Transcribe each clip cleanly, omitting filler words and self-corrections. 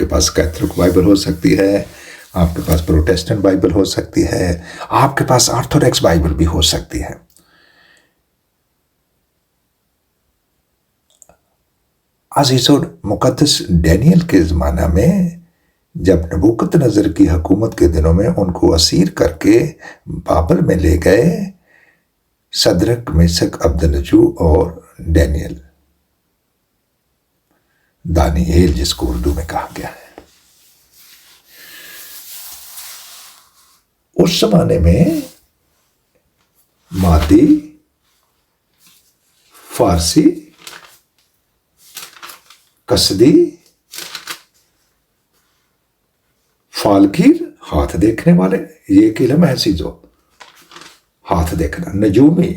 کے پاس Catholic Bible ہو سکتی ہے، آپ کے پاس پروٹیسٹنٹ بائبل ہو سکتی ہے، آپ کے پاس آرتھوڈاکس بائبل بھی ہو سکتی ہے۔ عزیزو، مقدس ڈینیل کے زمانہ میں جب نبوکت نظر کی حکومت کے دنوں میں ان کو اسیر کر کے بابل میں لے گئے، صدرک، میشک، عبدالنجو اور ڈینیل، دانییل جس کو اردو میں کہا گیا ہے، اس زمانے میں مادی، فارسی، کسدی، فالگیر، ہاتھ دیکھنے والے، یہ ایک علم ہے چیزوں، ہاتھ دیکھنا، نجومی،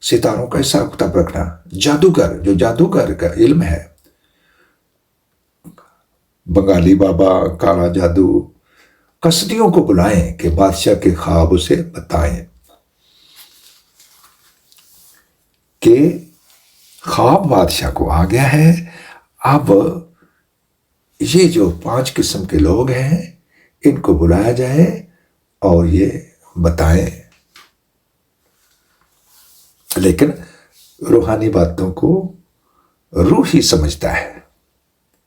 ستاروں کا حساب کتاب رکھنا، جادوگر، جو جادوگر کا علم ہے، بنگالی بابا، کالا جادو، کسدیوں کو بلائیں کہ بادشاہ کے خواب اسے بتائیں کہ خواب بادشاہ کو آ گیا ہے، اب یہ جو 5 قسم کے لوگ ہیں ان کو بلایا جائے اور یہ بتائیں۔ لیکن روحانی باتوں کو روح ہی سمجھتا ہے،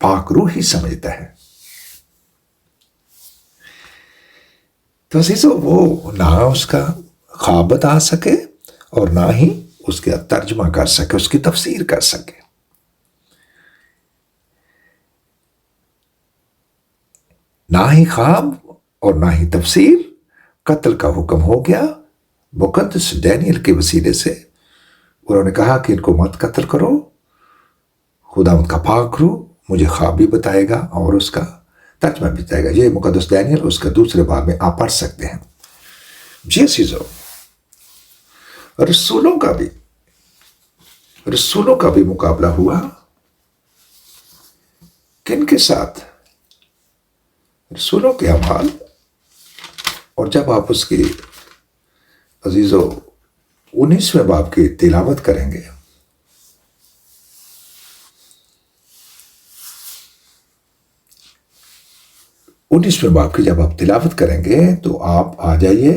پاک روح ہی سمجھتا ہے۔ تو عزیزو، وہ نہ اس کا خواب بتا سکے اور نہ ہی اس کا ترجمہ کر سکے، اس کی تفسیر کر سکے۔ نہ ہی خواب اور نہ ہی تفسیر، قتل کا حکم ہو گیا مقدس ڈینیل کے وسیلے سے۔ انہوں نے کہا کہ ان کو مت قتل کرو، خداوند کا پاک روح مجھے خواب بھی بتائے گا اور اس کا ترجمہ بھی بتائے گا۔ یہ مقدس ڈینیل اس کا دوسرے باب میں آپ پڑھ سکتے ہیں۔ جی عزیزو، رسولوں کا بھی مقابلہ ہوا، کن کے ساتھ؟ رسولوں کے اعمال، اور جب آپ اس کی عزیزو 19ویں باب کی تلاوت کریں گے، باب کی جب آپ تلاوت کریں گے تو آپ آ جائیے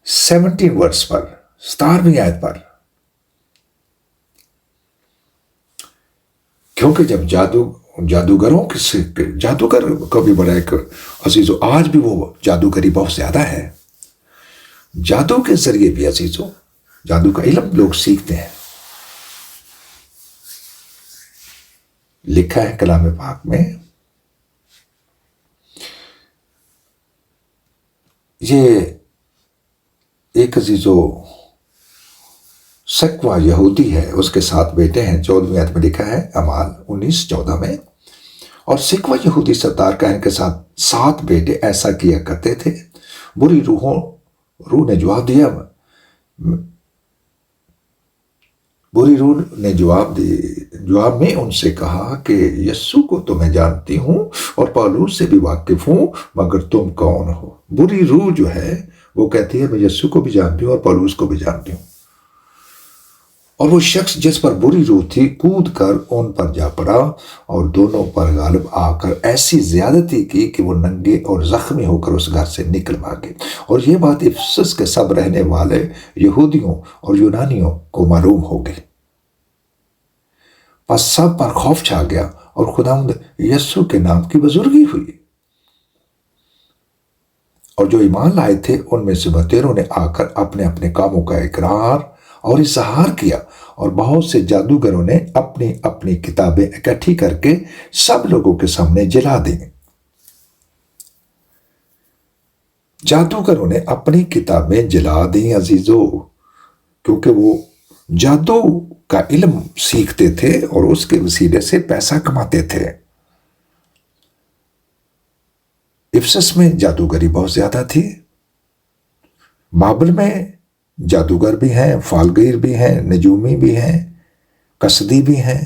17 ورڈز پر، 17ویں آیت پر۔ کیونکہ جب جادوگر کو بھی بڑا ایک عزیزو، آج بھی وہ جادوگری بہت زیادہ ہے، جادو کے ذریعے بھی عزیزو جادو کا علم لوگ سیکھتے ہیں۔ لکھا ہے کلام پاک میں، یہ ایک عزیزو سکوا یہودی ہے، اس کے 7 بیٹے ہیں، 14ویں آیت میں لکھا ہے، اعمال 19:14 میں۔ اور سکوا یہودی سردار کاہن کے ساتھ 7 بیٹے ایسا کیا کرتے تھے۔ بری روح نے جواب میں ان سے کہا کہ یسوع کو تو میں جانتی ہوں اور پولوس سے بھی واقف ہوں، مگر تم کون ہو؟ بری روح جو ہے وہ کہتی ہے میں یسوع کو بھی جانتی ہوں اور پولوس کو بھی جانتی ہوں۔ اور وہ شخص جس پر بری روح تھی کود کر ان پر جا پڑا اور دونوں پر غالب آ کر ایسی زیادتی کی کہ وہ ننگے اور زخمی ہو کر اس گھر سے نکل بھاگے۔ اور یہ بات افسس کے سب رہنے والے یہودیوں اور یونانیوں کو معلوم ہو گئی۔ پس سب پر خوف چھا گیا اور خداوند یسوع کے نام کی بزرگی ہوئی۔ اور جو ایمان لائے تھے ان میں سے بتیروں نے آ کر اپنے اپنے کاموں کا اقرار اور اظہار کیا، اور بہت سے جادوگروں نے اپنی اپنی کتابیں اکٹھی کر کے سب لوگوں کے سامنے جلا دیں۔ جادوگروں نے اپنی کتابیں جلا دیں عزیزو، کیونکہ وہ جادو کا علم سیکھتے تھے اور اس کے وسیلے سے پیسہ کماتے تھے۔ افسس میں جادوگری بہت زیادہ تھی، بابل میں جادوگر بھی ہیں، فالگیر بھی ہیں، نجومی بھی ہیں، کسدی بھی ہیں۔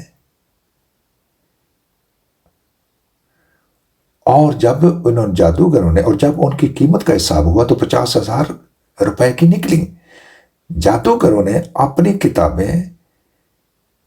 اور جب جادوگروں نے، اور جب ان کی قیمت کا حساب ہوا تو 50,000 روپے کی نکلی۔ جادوگروں نے اپنی کتابیں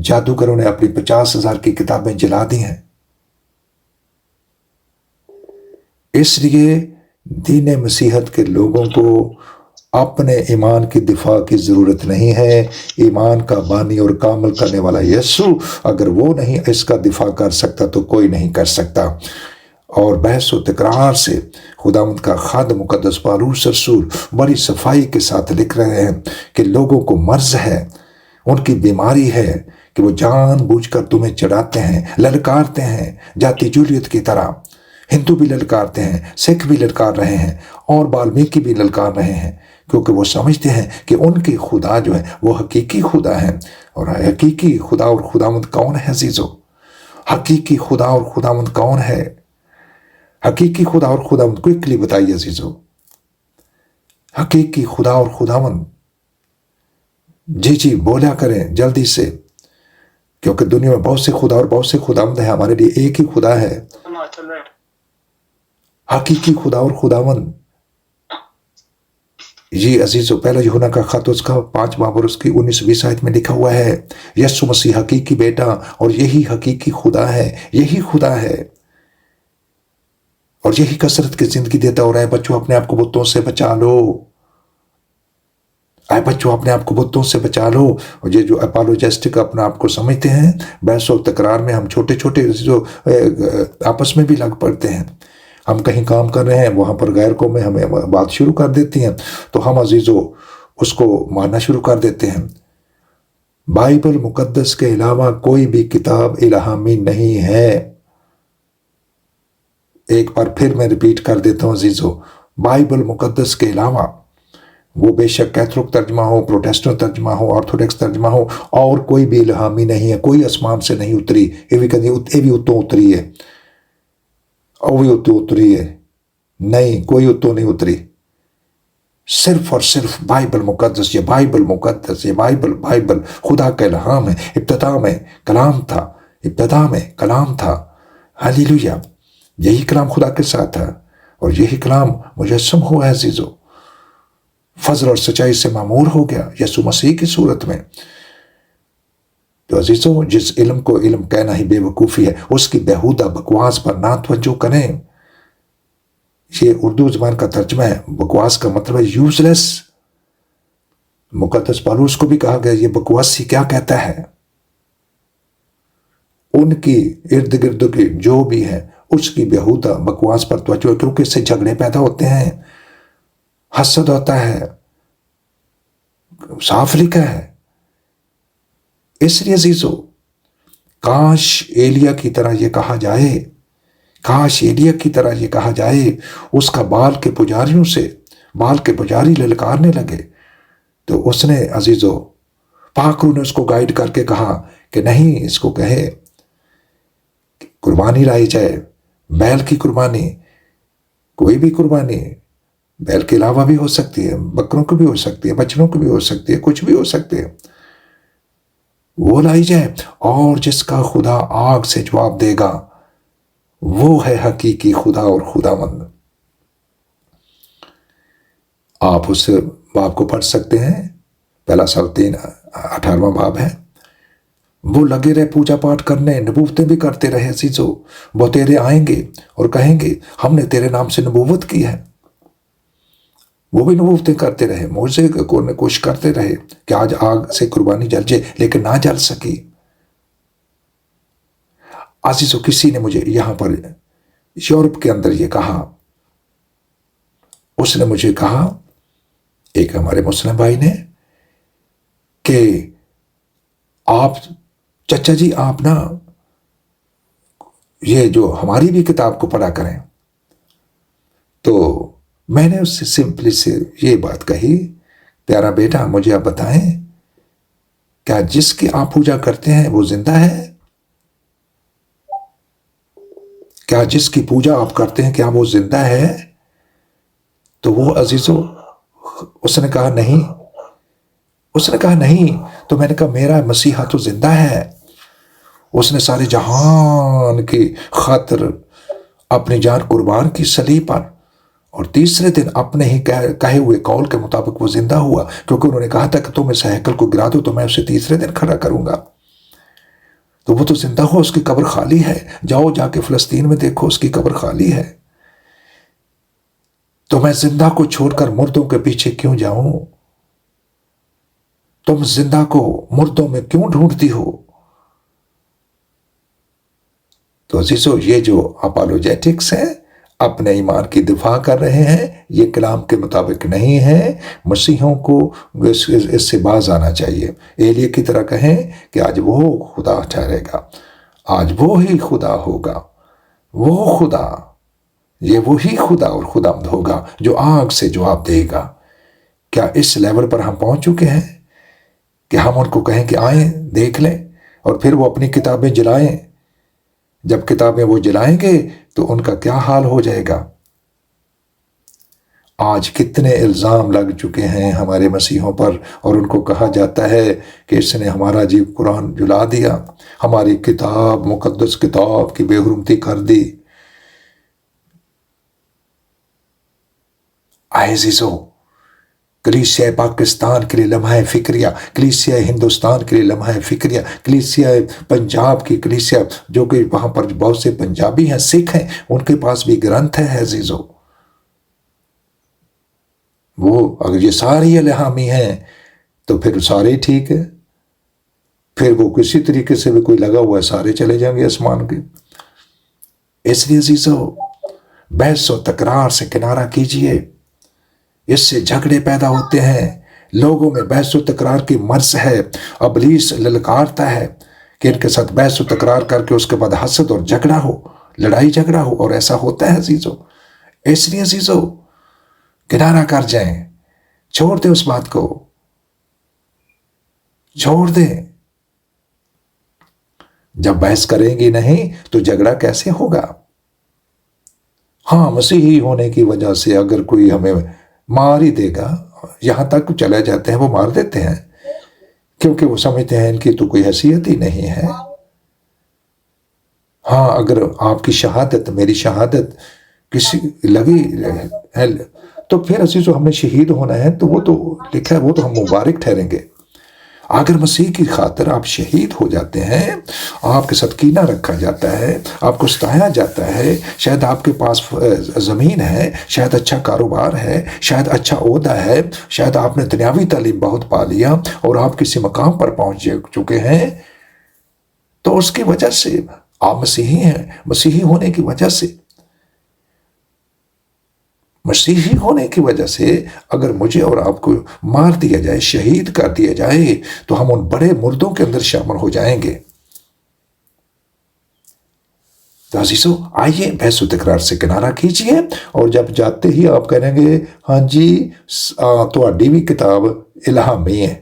جادوگروں نے اپنی 50,000 کی کتابیں جلا دی ہیں. اس لیے دین مسیحت کے لوگوں کو اپنے ایمان کی دفاع کی ضرورت نہیں ہے. ایمان کا بانی اور کامل کرنے والا یسوع، اگر وہ نہیں اس کا دفاع کر سکتا تو کوئی نہیں کر سکتا. اور بحث و تکرار سے خداوند کا خادم مقدس پالوس رسول بڑی صفائی کے ساتھ لکھ رہے ہیں کہ لوگوں کو مرض ہے، ان کی بیماری ہے کہ وہ جان بوجھ کر تمہیں چڑھاتے ہیں، للکارتے ہیں جاتی جولیت کی طرح. ہندو بھی للکارتے ہیں، سکھ بھی للکار رہے ہیں، اور بالمیکی بھی للکار رہے ہیں، کیونکہ وہ سمجھتے ہیں کہ ان کی خدا جو ہے وہ حقیقی خدا ہے. اور حقیقی خدا اور خداوند کون ہے عزیزو؟ حقیقی خدا اور خداوند کون ہے؟ حقیقی خدا اور خداوند کوئکلی بتائیے عزیزو. حقیقی خدا اور خداوند، جی بولا کریں جلدی سے، کیونکہ دنیا میں بہت سے خدا اور بہت سے خداوند ہیں، ہمارے لیے ایک ہی خدا ہے. حقیقی خدا اور خداوند. جی عزیزو، پہلا یوحنا کا خط اس کا 5 باب اور اس کی 19-20 آیت میں لکھا ہوا ہے، یسوع مسیح حقیقی بیٹا اور یہی حقیقی خدا ہے، یہی خدا ہے اور یہی کثرت کی زندگی دیتا. اور اے بچوں اپنے آپ کو بتوں سے بچا لو، اے بچوں اپنے آپ کو بتوں سے بچا لو. اور یہ جو اپالوجسٹک اپنا آپ کو سمجھتے ہیں، بحث و تکرار میں ہم چھوٹے چھوٹے جو آپس میں بھی لگ پڑتے ہیں. ہم کہیں کام کر رہے ہیں، وہاں پر غیر قومیں ہمیں بات شروع کر دیتی ہیں تو ہم عزیزو اس کو ماننا شروع کر دیتے ہیں. بائبل مقدس کے علاوہ کوئی بھی کتاب الہامی نہیں ہے. ایک بار پھر میں ریپیٹ کر دیتا ہوں عزیزو، بائبل مقدس کے علاوہ، وہ بے شک کیتھولک ترجمہ ہو، پروٹیسٹنٹ ترجمہ ہو، آرتھوڈکس ترجمہ ہو، اور کوئی بھی الہامی نہیں ہے. کوئی آسمان سے نہیں اتری، یہ بھی اتوں اتری ہے، اور بھی اتوں اتری ہے. نہیں، کوئی اتوں نہیں اتری. صرف اور صرف بائبل مقدس. یہ بائبل مقدس، یہ بائبل خدا کا الہام ہے. ابتدا میں کلام تھا، ابتدا میں کلام تھا. ہالیلویا. یہی کلام خدا کے ساتھ تھا اور یہی کلام مجسم ہوا ہے عزیزو، فضل اور سچائی سے معمور ہو گیا یسوع مسیح کی صورت میں. تو عزیزو، جس علم کو علم کہنا ہی بے وقوفی ہے، اس کی بیہودہ بکواس پر نہ توجہ کریں. یہ اردو زبان کا ترجمہ ہے. بکواس کا مطلب ہے یوز لیس. مقدس پالوس کو بھی کہا گیا یہ بکواسی کیا کہتا ہے. ان کی ارد گرد کی جو بھی ہے اس کی بیہودہ بکواس پر توجہ، کیونکہ اس سے جھگڑے پیدا ہوتے ہیں، حسد ہوتا ہے. صاف لکھا ہے. اس لیے عزیزو، کاش ایلیا کی طرح یہ کہا جائے، کاش ایلیا کی طرح یہ کہا جائے. اس کا بال کے پجاریوں سے، بال کے پجاری للکارنے لگے تو اس نے عزیزو، پاک روح نے اس کو گائیڈ کر کے کہا کہ نہیں، اس کو کہے قربانی لائی جائے، بیل کی قربانی. کوئی بھی قربانی بیل کے علاوہ بھی ہو سکتی ہے، بکروں کو بھی ہو سکتی ہے، بچڑوں کو بھی ہو سکتی ہے، کچھ بھی ہو سکتے ہیں، وہ لائی جائے. اور جس کا خدا آگ سے جواب دے گا وہ ہے حقیقی خدا اور خداوند. آپ اس باب کو پڑھ سکتے ہیں، پہلا سال 18واں باب ہے. وہ لگے رہے پوجا پاٹ کرنے، نبوتیں بھی کرتے رہے عزیزو. وہ تیرے آئیں گے اور کہیں گے ہم نے تیرے نام سے نبوت کی ہے. وہ بھی نبوتیں کرتے رہے، موجزے کو کوشش کرتے رہے کہ آج آگ سے قربانی جل جائے، لیکن نہ جل سکی. عزیزو، کسی نے مجھے یہاں پر یورپ کے اندر یہ کہا، اس نے مجھے کہا، ایک ہمارے مسلم بھائی نے، کہ آپ چچا جی آپ نا یہ جو ہماری بھی کتاب کو پڑھا کریں. تو میں نے اس سے سمپلی سے یہ بات کہی، پیارا بیٹا مجھے آپ بتائیں، کیا جس کی آپ پوجا کرتے ہیں وہ زندہ ہے؟ کیا جس کی پوجا آپ کرتے ہیں کیا وہ زندہ ہے؟ تو وہ عزیزو، اس نے کہا نہیں. اس نے کہا نہیں. تو میں نے کہا میرا مسیحا تو زندہ ہے. اس نے سارے جہان کی خاطر اپنی جان قربان کی صلیب پر، اور تیسرے دن اپنے ہی کہے ہوئے قول کے مطابق وہ زندہ ہوا، کیونکہ انہوں نے کہا تھا کہ تم اس ہیکل کو گرا دو تو میں اسے تیسرے دن کھڑا کروں گا. تو وہ تو زندہ ہو، اس کی قبر خالی ہے. جاؤ جا کے فلسطین میں دیکھو، اس کی قبر خالی ہے. تو میں زندہ کو چھوڑ کر مردوں کے پیچھے کیوں جاؤں؟ تم زندہ کو مردوں میں کیوں ڈھونڈتی ہو؟ تو عزیزو، یہ جو اپالوجیٹکس ہیں، اپنے ایمان کی دفاع کر رہے ہیں، یہ کلام کے مطابق نہیں ہے. مسیحوں کو اس سے باز آنا چاہیے. ایلیہ کی طرح کہیں کہ آج وہ خدا ٹھہرے گا، آج وہ ہی خدا ہوگا. وہ خدا، یہ وہی خدا اور خداوند ہوگا جو آگ سے جواب دے گا. کیا اس لیول پر ہم پہنچ چکے ہیں کہ ہم ان کو کہیں کہ آئیں دیکھ لیں، اور پھر وہ اپنی کتابیں جلائیں؟ جب کتابیں وہ جلائیں گے تو ان کا کیا حال ہو جائے گا؟ آج کتنے الزام لگ چکے ہیں ہمارے مسیحوں پر، اور ان کو کہا جاتا ہے کہ اس نے ہمارا جی قرآن جلا دیا، ہماری کتاب، مقدس کتاب کی بے حرمتی کر دی. عزیزو، کلیسیا پاکستان کے لیے لمحہ فکریہ، کلیسیا ہندوستان کے لیے لمحہ فکریہ، کلیسیا پنجاب کی کلیسیا، جو کہ وہاں پر بہت سے پنجابی ہیں، سکھ ہیں، ان کے پاس بھی گرنتھ ہے عزیزو. وہ اگر یہ ساری الہامی ہیں تو پھر سارے ٹھیک ہے، پھر وہ کسی طریقے سے بھی کوئی لگا ہوا ہے، سارے چلے جائیں گے آسمان کے. اس لیے عزیزو، بحث و تکرار سے کنارہ کیجئے. اس سے جھگڑے پیدا ہوتے ہیں، لوگوں میں بحث و تکرار کی مرض ہے. ابلیس للکارتا ہے کہ ان کے ساتھ بحث و تکرار کر کے اس کے بعد حسد اور جھگڑا ہو، لڑائی جھگڑا ہو، اور ایسا ہوتا ہے عزیزو. اس لیے عزیزو، کنارہ کر جائیں، چھوڑ دیں اس بات کو، چھوڑ دیں. جب بحث کریں گی نہیں تو جھگڑا کیسے ہوگا؟ ہاں، مسیحی ہونے کی وجہ سے اگر کوئی ہمیں مار ہی دے گا، یہاں تک چلے جاتے ہیں، وہ مار دیتے ہیں کیونکہ وہ سمجھتے ہیں ان کی تو کوئی حیثیت ہی نہیں ہے. ہاں، اگر آپ کی شہادت، میری شہادت کسی لگی ہے تو پھر عزیزو ہم نے شہید ہونا ہے، تو وہ تو لکھا ہے، وہ تو ہم مبارک ٹھہریں گے. اگر مسیح کی خاطر آپ شہید ہو جاتے ہیں، آپ کے ساتھ کینہ رکھا جاتا ہے، آپ کو ستایا جاتا ہے، شاید آپ کے پاس زمین ہے، شاید اچھا کاروبار ہے، شاید اچھا عہدہ ہے، شاید آپ نے دنیاوی تعلیم بہت پا لیا اور آپ کسی مقام پر پہنچ چکے ہیں، تو اس کی وجہ سے آپ مسیحی ہیں. مسیحی ہونے کی وجہ سے، مسیحی ہونے کی وجہ سے اگر مجھے اور آپ کو مار دیا جائے، شہید کر دیا جائے، تو ہم ان بڑے مردوں کے اندر شامل ہو جائیں گے. تو عزیزو، آئیے بحث و تکرار سے کنارہ کیجئے، اور جب جاتے ہی آپ کہیں گے ہاں جی تہاڈی بھی کتاب الہامی ہے،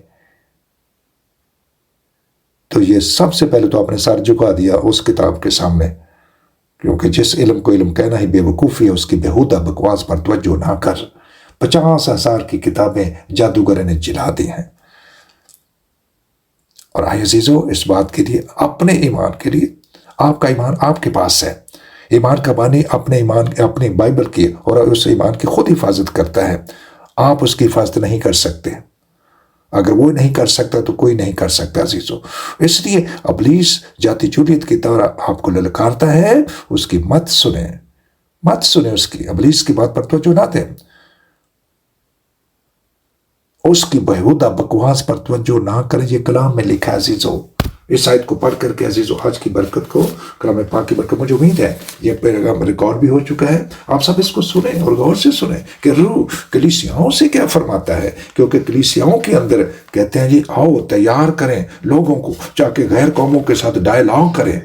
تو یہ سب سے پہلے تو آپ نے سر جھکا دیا اس کتاب کے سامنے، کیونکہ جس علم کو علم کہنا ہی بے وقوفی ہے، اس کی بےہودہ بکواس پر توجہ نہ کر. 50,000 کی کتابیں جادوگر نے جلا دی ہیں. اور آئے عزیزو، اس بات کے لیے، اپنے ایمان کے لیے، آپ کا ایمان آپ کے پاس ہے. ایمان کا بانی اپنے ایمان، اپنی بائبل کی اور اس ایمان کی خود حفاظت کرتا ہے. آپ اس کی حفاظت نہیں کر سکتے. اگر وہ نہیں کر سکتا تو کوئی نہیں کر سکتا عزیزو. اس لیے ابلیس جاتی جولیت کی طرح آپ کو للکارتا ہے، اس کی مت سنیں، مت سنیں اس کی، ابلیس کی بات پر توجہ نہ دیں، اس کی بےہودہ بکواس پر توجہ نہ کریں. یہ کلام میں لکھا ہے عزیزو. اس آیت کو پڑھ کر کے عزیزو، آج کی برکت کو، کلام پاک کی برکت، مجھے امید ہے یہ پیغام ریکارڈ بھی ہو چکا ہے. آپ سب اس کو سنیں اور غور سے سنیں کہ روح کلیسیاؤں سے کیا فرماتا ہے، کیونکہ کلیسیاؤں کے اندر کہتے ہیں جی آؤ تیار کریں لوگوں کو، چاہے غیر قوموں کے ساتھ ڈائلاگ کریں.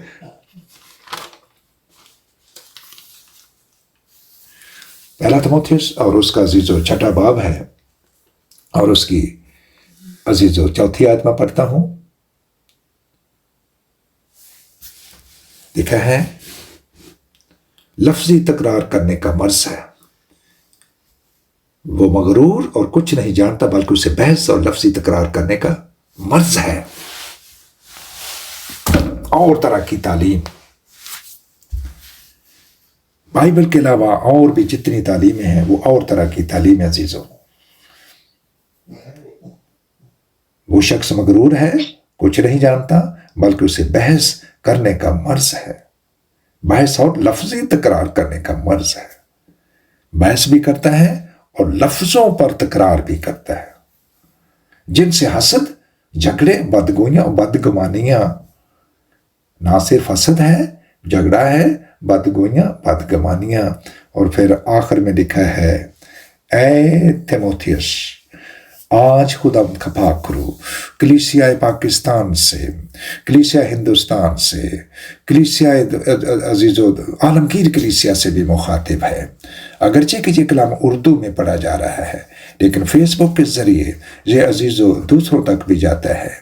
پہلا تیموتھیوس اور اس کا عزیزو 6 باب ہے، اور اس کی عزیزو 4 آیت میں پڑھتا ہوں. لکھا ہے، لفظی تکرار کرنے کا مرض ہے، وہ مغرور اور کچھ نہیں جانتا، بلکہ اسے بحث اور لفظی تکرار کرنے کا مرض ہے. اور طرح کی تعلیم، بائبل کے علاوہ اور بھی جتنی تعلیمیں ہیں وہ اور طرح کی تعلیم ہے عزیزو. وہ شخص مغرور ہے، کچھ نہیں جانتا، بلکہ اسے بحث کرنے کا مرض ہے، بحث اور لفظی تکرار کرنے کا مرض ہے. بحث بھی کرتا ہے اور لفظوں پر تکرار بھی کرتا ہے، جن سے حسد، جھگڑے، بدگوئیاں اور بدگمانیاں، نہ صرف حسد ہے، جھگڑا ہے، بدگوئیاں، بدگمانیاں. اور پھر آخر میں لکھا ہے، اے تیموتھیوس، آج خدا کا پاک روح کلیسیا پاکستان سے، کلیسیا ہندوستان سے، کلیسیا عزیز و عالمگیر کلیسیا سے بھی مخاطب ہے. اگرچہ کہ یہ کلام اردو میں پڑھا جا رہا ہے، لیکن فیس بک کے ذریعے یہ عزیز و دوسروں تک بھی جاتا ہے،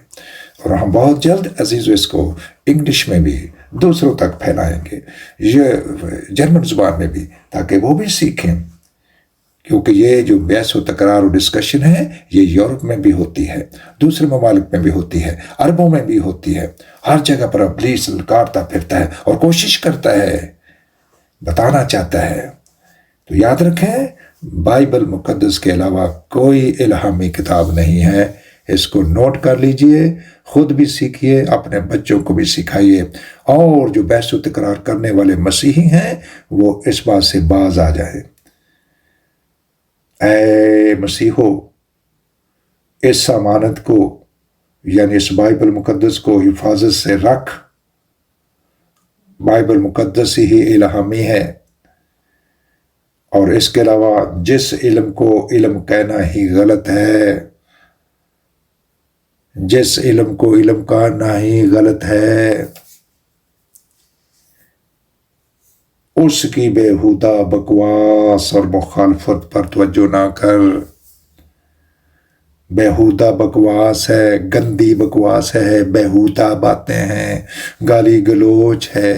اور ہم بہت جلد عزیز و اس کو انگلش میں بھی دوسروں تک پھیلائیں گے، یہ جرمن زبان میں بھی، تاکہ وہ بھی سیکھیں. کیونکہ یہ جو بحث و تکرار و ڈسکشن ہے، یہ یورپ میں بھی ہوتی ہے، دوسرے ممالک میں بھی ہوتی ہے، عربوں میں بھی ہوتی ہے. ہر جگہ پر ابلیس للکارتا پھرتا ہے اور کوشش کرتا ہے، بتانا چاہتا ہے. تو یاد رکھیں، بائبل مقدس کے علاوہ کوئی الہامی کتاب نہیں ہے. اس کو نوٹ کر لیجئے، خود بھی سیکھیے، اپنے بچوں کو بھی سکھائیے، اور جو بحث و تکرار کرنے والے مسیحی ہیں وہ اس بات سے باز آ جائیں. اے مسیحو، اس امانت کو، یعنی اس بائبل مقدس کو حفاظت سے رکھ. بائبل مقدس ہی الہامی ہے، اور اس کے علاوہ جس علم کو علم کہنا ہی غلط ہے، جس علم کو علم کہنا ہی غلط ہے، اس کی بےہودہ بکواس اور مخالفت پر توجہ نہ کر. بےہودہ بکواس ہے، گندی بکواس ہے، بےہودہ باتیں ہیں، گالی گلوچ ہے.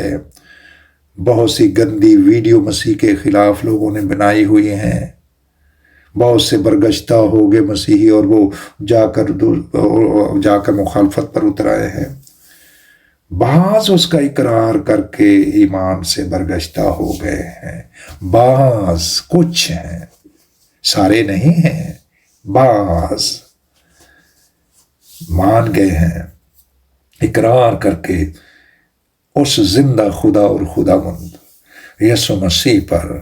بہت سی گندی ویڈیو مسیح کے خلاف لوگوں نے بنائی ہوئی ہیں. بہت سے برگشتہ ہو گئے مسیحی، اور وہ جا کر مخالفت پر اتر آئے ہیں. بعض اس کا اقرار کر کے ایمان سے برگشتہ ہو گئے ہیں، بعض، کچھ ہیں، سارے نہیں ہیں، بعض مان گئے ہیں اقرار کر کے اس زندہ خدا اور خداوند یسوع مسیح پر،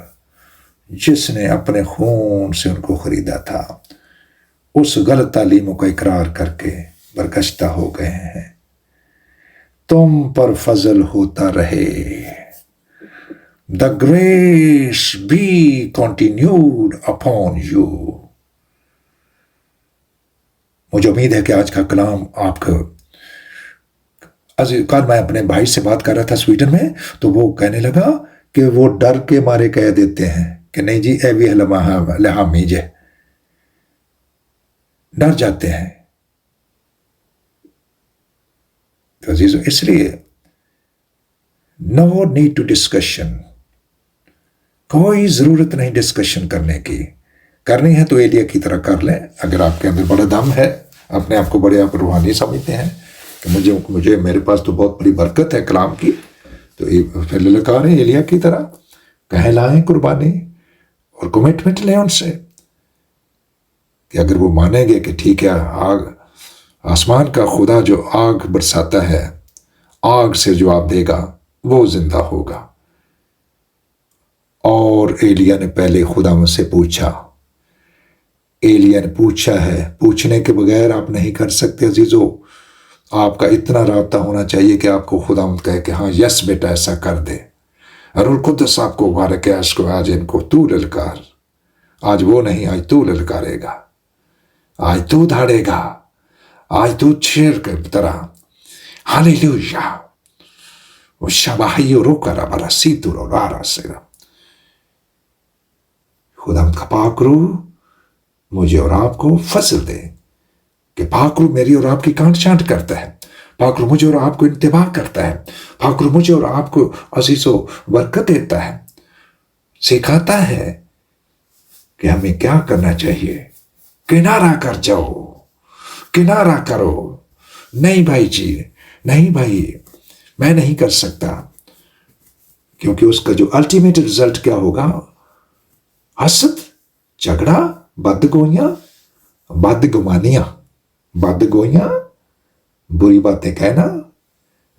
جس نے اپنے خون سے ان کو خریدا تھا. اس غلط تعلیموں کا اقرار کر کے برگشتہ ہو گئے ہیں. تم پر فضل ہوتا رہے. The grace be continued upon you. مجھے امید ہے کہ آج کا کلام آپ کا کل میں اپنے بھائی سے بات کر رہا تھا سویڈن میں، تو وہ کہنے لگا کہ وہ ڈر کے مارے کہہ دیتے ہیں کہ نہیں جی اے بھی لہامی جے، ڈر جاتے ہیں. تو عزیزو، اس لیے نو نیڈ ٹو ڈسکشن، کوئی ضرورت نہیں ڈسکشن کرنے کی. کرنی ہے تو ایلیا کی طرح کر لیں. اگر آپ کے اندر بڑا دم ہے، اپنے آپ کو بڑے آپ روحانی سمجھتے ہیں کہ مجھے میرے پاس تو بہت بڑی برکت ہے کلام کی، تو پھر للکاریں ایلیا کی طرح، کہیں لائیں قربانی اور کمٹمنٹ لیں ان سے کہ اگر وہ مانیں گے کہ ٹھیک ہے، آگ، آسمان کا خدا جو آگ برساتا ہے، آگ سے جواب دے گا، وہ زندہ ہوگا. اور ایلیا نے پہلے خدا مجھ سے پوچھا. ایلیا نے پوچھا ہے، پوچھنے کے بغیر آپ نہیں کر سکتے عزیزو. آپ کا اتنا رابطہ ہونا چاہیے کہ آپ کو خدا مجھ کہے کہ ہاں یس بیٹا ایسا کر دے. اور القدس آپ کو مبارک ہے، اس کو آج ان کو تو للکار. آج وہ نہیں، آج تو للکارے گا، آج تو دھاڑے گا، آج تو شیر کے طرح. ہالیلویا. وہ شباہی رو کرا بلا سیدو رو رارا سیرا. خدا کا پاک روح مجھے اور آپ کو فضل دے کہ پاک روح میری اور آپ کی کانٹ چانٹ کرتا ہے. پاک روح مجھے اور آپ کو انتباہ کرتا ہے. پاک روح مجھے اور آپ کو عزیز و برکت دیتا ہے، سکھاتا ہے کہ ہمیں کیا کرنا چاہیے. کنارہ کر جاؤ، کنارہ کرو. نہیں بھائی جی، نہیں بھائی، میں نہیں کر سکتا. کیونکہ اس کا جو الٹیمیٹ رزلٹ کیا ہوگا؟ حسد، جھگڑا، بدگوئیاں، بدگمانیاں، بدگوئیاں، بری باتیں کہنا،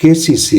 KCC